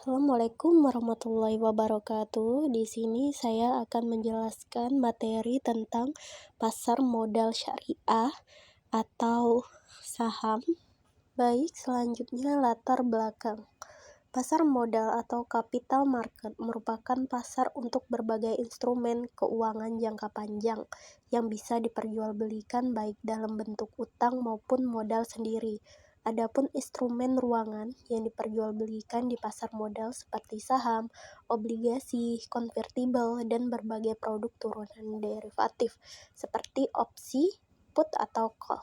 Assalamualaikum warahmatullahi wabarakatuh. Di sini saya akan menjelaskan materi tentang pasar modal syariah atau saham. Baik, selanjutnya latar belakang. Pasar modal atau capital market merupakan pasar untuk berbagai instrumen keuangan jangka panjang yang bisa diperjualbelikan baik dalam bentuk utang maupun modal sendiri. Adapun instrumen ruangan yang diperjualbelikan di pasar modal seperti saham, obligasi, konvertibel, dan berbagai produk turunan derivatif seperti opsi, put, atau call.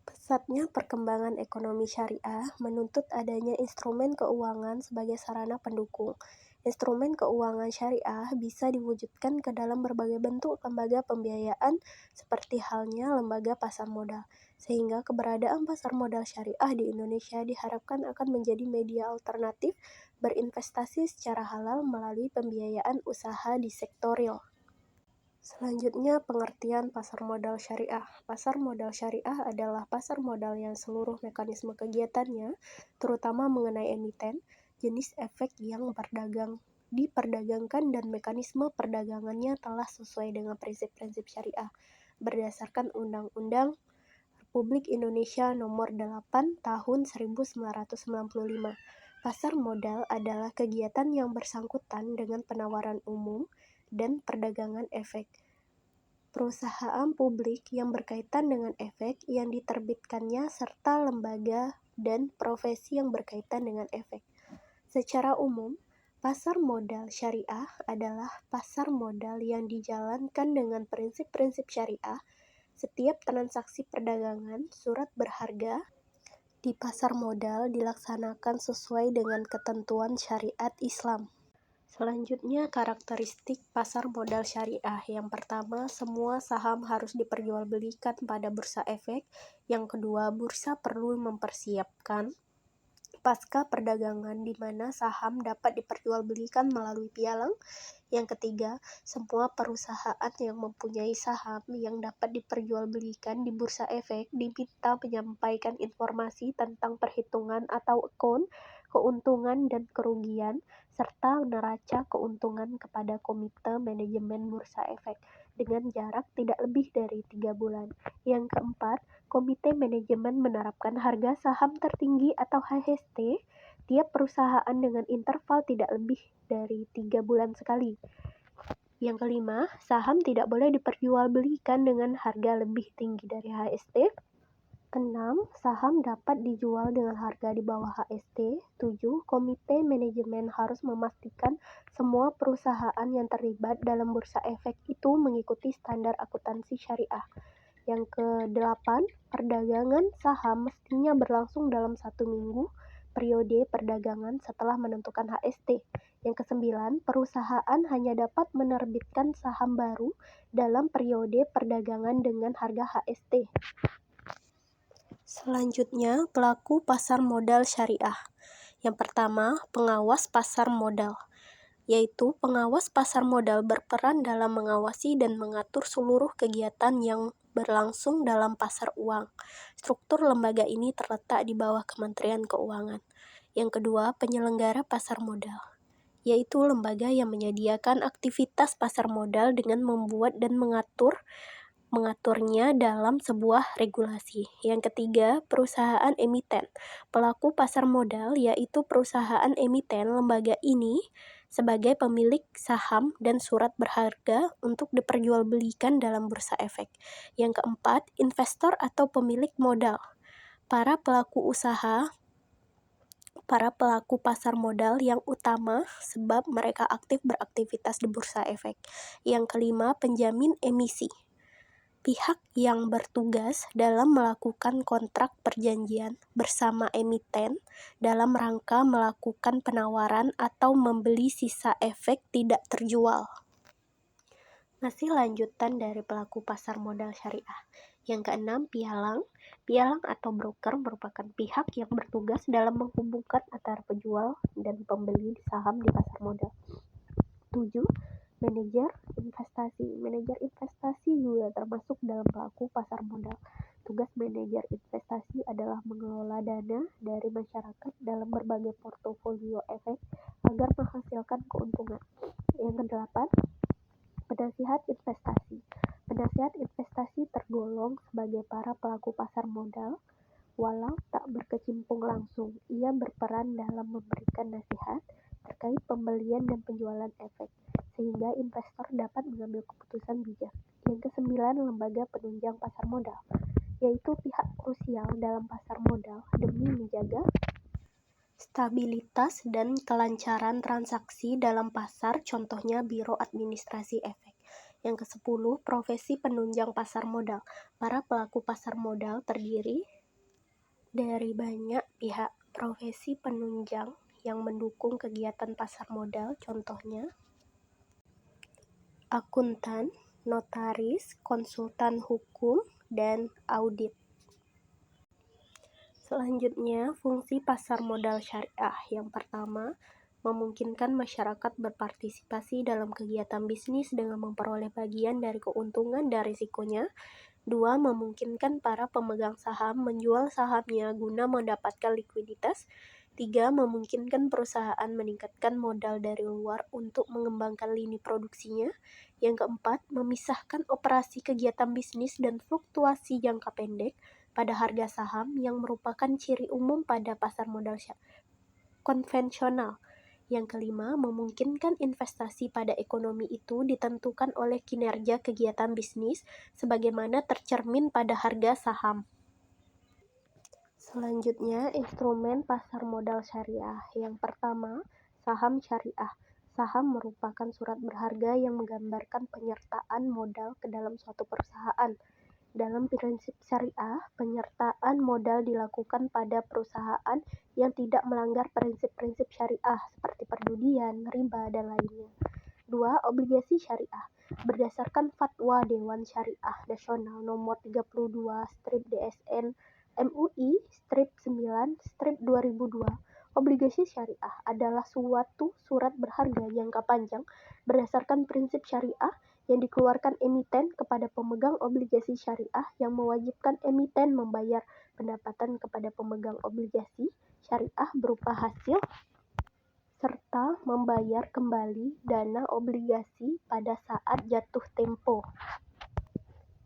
Pesatnya perkembangan ekonomi syariah menuntut adanya instrumen keuangan sebagai sarana pendukung. Instrumen keuangan syariah bisa diwujudkan ke dalam berbagai bentuk lembaga pembiayaan seperti halnya lembaga pasar modal, sehingga keberadaan pasar modal syariah di Indonesia diharapkan akan menjadi media alternatif berinvestasi secara halal melalui pembiayaan usaha di sektor real. Selanjutnya, pengertian pasar modal syariah. Pasar modal syariah adalah pasar modal yang seluruh mekanisme kegiatannya, terutama mengenai emiten, jenis efek yang diperdagangkan dan mekanisme perdagangannya telah sesuai dengan prinsip-prinsip syariah berdasarkan Undang-Undang Republik Indonesia Nomor 8 Tahun 1995. Pasar modal adalah kegiatan yang bersangkutan dengan penawaran umum dan perdagangan efek perusahaan publik yang berkaitan dengan efek yang diterbitkannya serta lembaga dan profesi yang berkaitan dengan efek. Secara umum, pasar modal syariah adalah pasar modal yang dijalankan dengan prinsip-prinsip syariah. Setiap transaksi perdagangan surat berharga di pasar modal dilaksanakan sesuai dengan ketentuan syariat Islam. Selanjutnya, karakteristik pasar modal syariah. Yang pertama, semua saham harus diperjualbelikan pada bursa efek. Yang kedua, bursa perlu mempersiapkan pasca perdagangan di mana saham dapat diperjualbelikan melalui pialang. Yang ketiga, semua perusahaan yang mempunyai saham yang dapat diperjualbelikan di bursa efek diminta menyampaikan informasi tentang perhitungan atau akun keuntungan dan kerugian serta neraca keuntungan kepada komite manajemen bursa efek dengan jarak tidak lebih dari 3 bulan. Yang keempat, komite manajemen menerapkan harga saham tertinggi atau HST tiap perusahaan dengan interval tidak lebih dari 3 bulan sekali. Yang kelima, saham tidak boleh diperjualbelikan dengan harga lebih tinggi dari HST. 6. Saham dapat dijual dengan harga di bawah HST. 7. Komite manajemen harus memastikan semua perusahaan yang terlibat dalam bursa efek itu mengikuti standar akuntansi syariah. Yang ke-8, perdagangan saham mestinya berlangsung dalam 1 minggu periode perdagangan setelah menentukan HST. Yang ke-9, perusahaan hanya dapat menerbitkan saham baru dalam periode perdagangan dengan harga HST. Selanjutnya, pelaku pasar modal syariah. Yang pertama, pengawas pasar modal, yaitu pengawas pasar modal berperan dalam mengawasi dan mengatur seluruh kegiatan yang berlangsung dalam pasar uang. Struktur lembaga ini terletak di bawah Kementerian Keuangan. Yang kedua, penyelenggara pasar modal, yaitu lembaga yang menyediakan aktivitas pasar modal dengan membuat dan mengaturnya dalam sebuah regulasi. Yang ketiga, perusahaan emiten. Pelaku pasar modal yaitu perusahaan emiten. Lembaga ini sebagai pemilik saham dan surat berharga untuk diperjualbelikan dalam bursa efek. Yang keempat, investor atau pemilik modal. Para pelaku pasar modal yang utama sebab mereka aktif beraktivitas di bursa efek. Yang kelima, penjamin emisi. Pihak yang bertugas dalam melakukan kontrak perjanjian bersama emiten dalam rangka melakukan penawaran atau membeli sisa efek tidak terjual. Masih lanjutan dari pelaku pasar modal syariah. Yang keenam, pialang. Pialang atau broker merupakan pihak yang bertugas dalam menghubungkan antara penjual dan pembeli saham di pasar modal. 7. Manajer investasi. Manajer investasi juga termasuk dalam pelaku pasar modal. Tugas manajer investasi adalah mengelola dana dari masyarakat dalam berbagai portofolio efek agar menghasilkan keuntungan. Yang kedelapan, penasihat investasi. Penasihat investasi tergolong sebagai para pelaku pasar modal. Walau tak berkecimpung langsung, ia berperan dalam memberikan nasihat terkait pembelian dan penjualan efek, sehingga investor dapat mengambil keputusan bijak. Yang kesembilan, lembaga penunjang pasar modal, yaitu pihak krusial dalam pasar modal demi menjaga stabilitas dan kelancaran transaksi dalam pasar, contohnya Biro Administrasi Efek. Yang kesepuluh, profesi penunjang pasar modal. Para pelaku pasar modal terdiri dari banyak pihak. Profesi penunjang yang mendukung kegiatan pasar modal, contohnya akuntan, notaris, konsultan hukum, dan audit. Selanjutnya, fungsi pasar modal syariah. Yang pertama, memungkinkan masyarakat berpartisipasi dalam kegiatan bisnis dengan memperoleh bagian dari keuntungan dan risikonya. 2. Memungkinkan para pemegang saham menjual sahamnya guna mendapatkan likuiditas. 3. Memungkinkan perusahaan meningkatkan modal dari luar untuk mengembangkan lini produksinya. Yang keempat, memisahkan operasi kegiatan bisnis dan fluktuasi jangka pendek pada harga saham yang merupakan ciri umum pada pasar modal konvensional. Yang kelima, memungkinkan investasi pada ekonomi itu ditentukan oleh kinerja kegiatan bisnis sebagaimana tercermin pada harga saham. Selanjutnya, instrumen pasar modal syariah. Yang pertama, saham syariah. Saham merupakan surat berharga yang menggambarkan penyertaan modal ke dalam suatu perusahaan. Dalam prinsip syariah, penyertaan modal dilakukan pada perusahaan yang tidak melanggar prinsip-prinsip syariah seperti perjudian, riba, dan lainnya. 2. Obligasi syariah. Berdasarkan Fatwa Dewan Syariah Nasional nomor 32/DSN MUI/9/2002, obligasi syariah adalah suatu surat berharga jangka panjang berdasarkan prinsip syariah yang dikeluarkan emiten kepada pemegang obligasi syariah yang mewajibkan emiten membayar pendapatan kepada pemegang obligasi syariah berupa hasil serta membayar kembali dana obligasi pada saat jatuh tempo.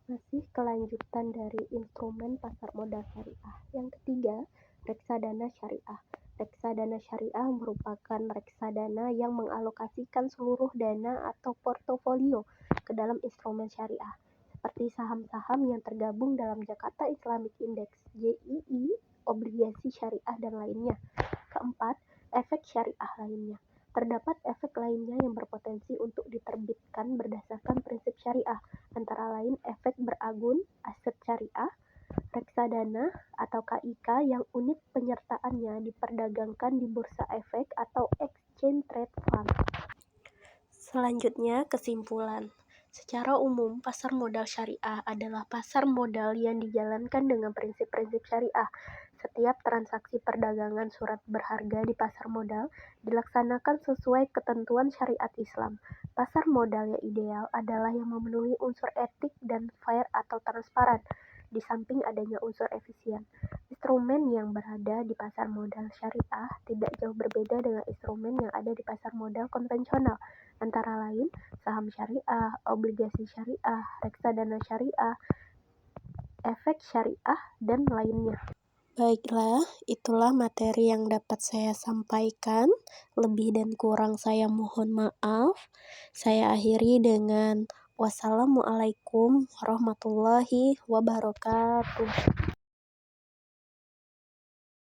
Masih kelanjutan dari instrumen pasar modal syariah. Yang ketiga, reksadana syariah. Reksadana syariah merupakan reksadana yang mengalokasikan seluruh dana atau portofolio ke dalam instrumen syariah, seperti saham-saham yang tergabung dalam Jakarta Islamic Index, JII, obligasi syariah, dan lainnya. Keempat, efek syariah lainnya. Terdapat efek lainnya yang berpotensi untuk diterbitkan berdasarkan prinsip syariah, antara lain efek beragun, aset syariah, reksadana atau KIK yang unit penyertaannya diperdagangkan di bursa efek atau exchange trade fund. Selanjutnya, kesimpulan. Secara umum, pasar modal syariah adalah pasar modal yang dijalankan dengan prinsip-prinsip syariah. Setiap transaksi perdagangan surat berharga di pasar modal dilaksanakan sesuai ketentuan syariat Islam. Pasar modal yang ideal adalah yang memenuhi unsur etik dan fair atau transparan, di samping adanya unsur efisien. Instrumen yang berada di pasar modal syariah tidak jauh berbeda dengan instrumen yang ada di pasar modal konvensional, antara lain saham syariah, obligasi syariah, reksadana syariah, efek syariah, dan lainnya. Baiklah, itulah materi yang dapat saya sampaikan. Lebih dan kurang saya mohon maaf. Saya akhiri dengan wassalamualaikum warahmatullahi wabarakatuh.